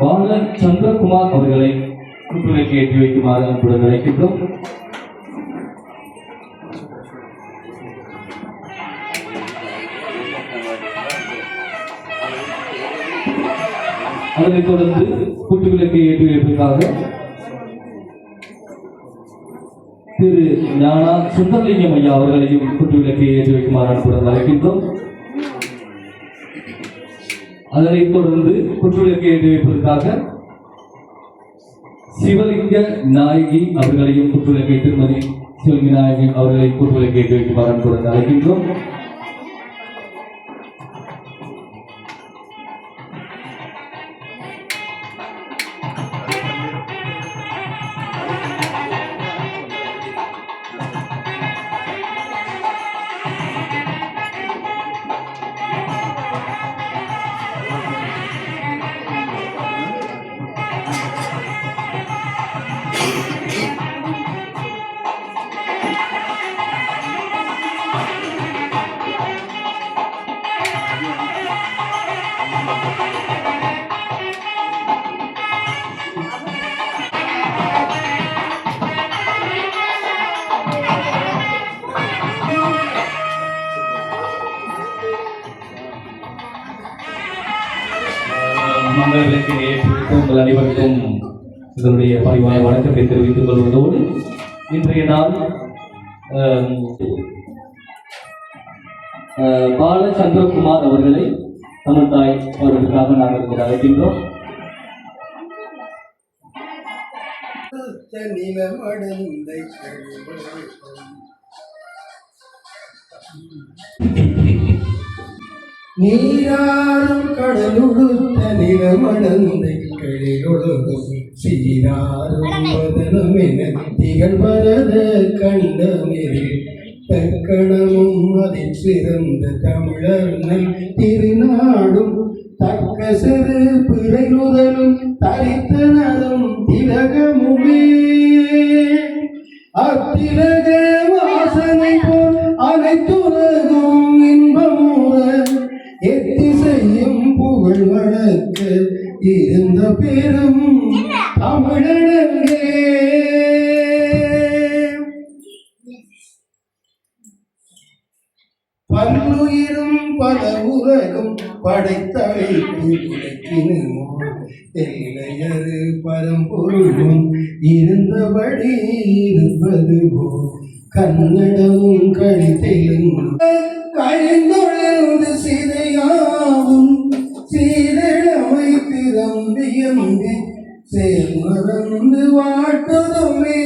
பாலன் சந்திரகுமார் அவர்களை கூட்டுரைக்கு ஏற்றி வைக்குமாறு அன்புடன் அழைக்கின்றோம். அதனைத் தொடர்ந்து கூட்டுவிளக்கை ஏற்றி வைப்பதற்காக திரு ஞானா சுந்தரலிங்கம் ஐயா அவர்களையும் கூட்டுவிளக்கை ஏற்றி வைக்குமாறு அன்புடன் அழைக்கின்றோம். அதனைத் தொடர்ந்து குற்றுவிளக்கை ஏற்றி வைப்பதற்காக சிவலிங்க நாயகி அவர்களையும் குற்றுவிளக்கை திருமதி சிவலிங்க நாயகி அவர்களை குற்றுவிளக்கை ஏற்றி வைக்குமாறு அன்புடன் அழைக்கின்றோம். மங்களங்களுக்கு ஏற்படுத்த உங்கள் அனைவருக்கும் இதனுடைய பரிவான வணக்கத்தை தெரிவித்துக் கொள்வதோடு இன்றைய நாள் பால சந்திரகுமார் அவர்களை தமிழ் தாய் அவர்களுக்காக நாங்கள் அழைக்கின்றோம். நீராறும் கடலுடுத்த நிலமடந்தை களிலொழுகும் சீராறும் வதனமென திகழ்வரத கண்டமிரு தக்கணமும் அதில் சிறந்த தமிழர் நல் திருநாடும் தக்க சிறு பிறை முதலும் தரித்தனதும் திலகமுமே அத்திலக வாசனை போல் அனைத்துலகும் இன்பமுற எத்திசையும் புகழ் வழக்க இருந்த பெரும் தமிழனே. பல்லுயிரும் பல உலகம் படைத்தழைப்பு எல்லையது பரம்பொருளும் இருந்தபடி இருப்பது போ கன்னடமும் கழித்தெழும் கழிந்தொழிந்து சிதையாவும் சீரழமை திறம்பியம்பி சேர்மறந்து வாட்டுதுமே.